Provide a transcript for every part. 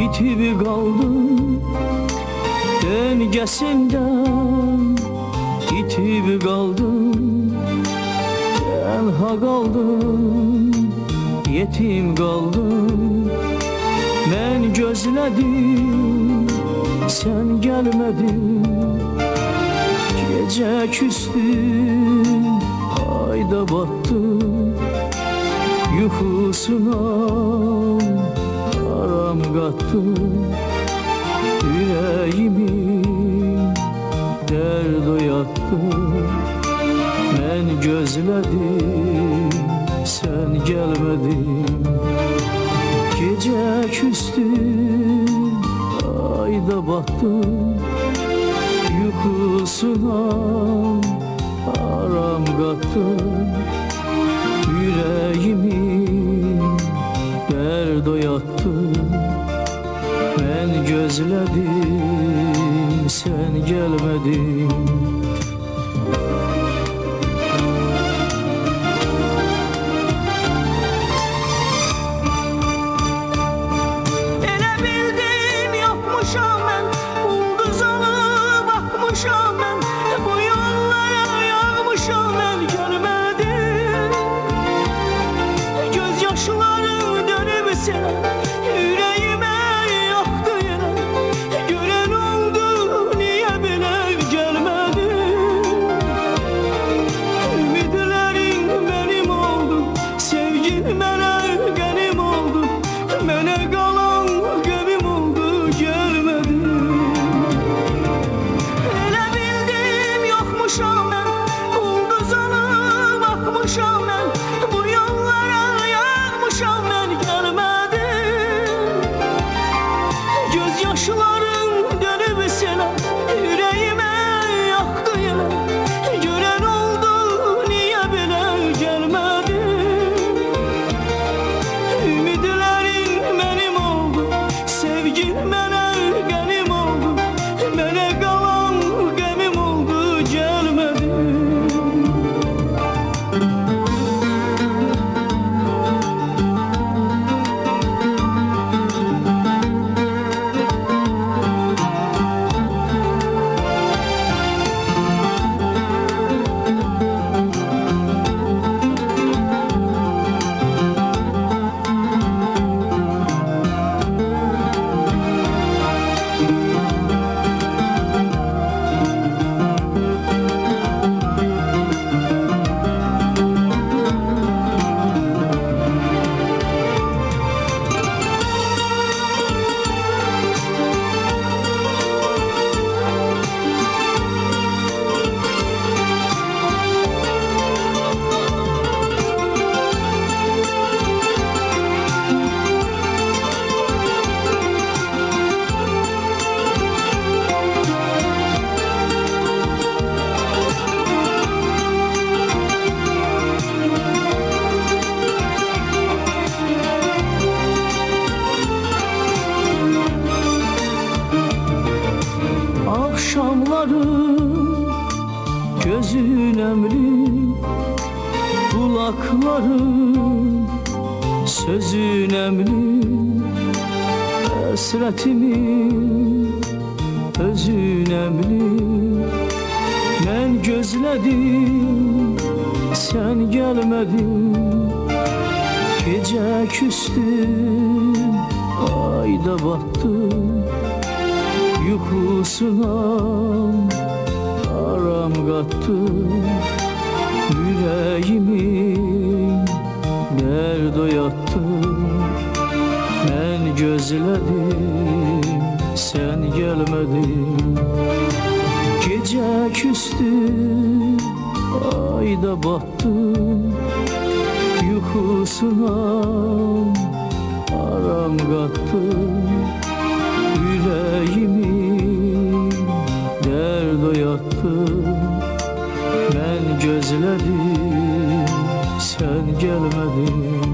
itib qaldım dengəsindən, itib qaldım, tənha qaldım, yetim qaldım. Mən gözlədim, sən gəlmədin, gecə küstüm, ayda batdım, yuxusuna aram qatdım. Ürəyimi dərd oyatdı, mən gözlədim, sən gəlmədin. Gecə küstüm, ayda batdım, yuxusuna aram qatdım. Ürəyimi dərd oyatdı, mən gözlədim, sən gəlmədin. Elə bildim yoxmuşam mən, ulduzalı baxmışam mən, bu yollara yağmışam mən, gəlmədin. Göz yaşlarım dönüb sənə, ürəyimə yaxdı yenə. Görən oldu, niyə belə gəlmədin? Ümidlərin mənim oldu, sevgin mənə qənim oldu, mənə qalan qəmim oldu, gəlmədin. Elə bildim yoxmuşam mən, ulduzalı baxmışam mən, bu yollara yağmışam mən, gəlmədin. Göz yaşlarım dönüb sənə, ürəyimə yaxdı yenə. Görən oldu, niyə belə gəlmədin? Ümidlərin mənim oldu, sevgin mənə qənim oldu, mənə qalan qəmim oldu, gəlmədin. Akşamlarım gözün əmri, kulaklarım sözün əmri, həsrətimin özün əmri. Mən gözlədim, sən gəlmədin, gecə küstüm, ayda batdım, yuxusuna aram qatdım. Ürəyimi dərd oyatdı, mən gözlədim, sən gəlmədin. Gecə küstüm, ayda batdım, yuxusuna aram qatdım. Ürəyimi dərd oyatdı, mən gözlədim, sən gəlmədin.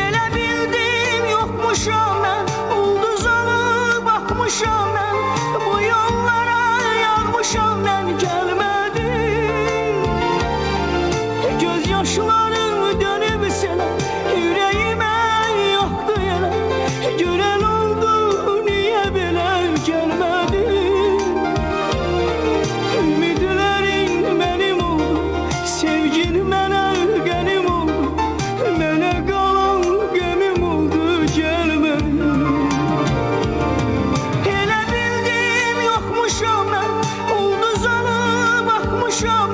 Elə bildim yoxmuşam mən, ulduzalı baxmışam mən, bu yollara yağmışam mən, gəlmədin. yokmuşam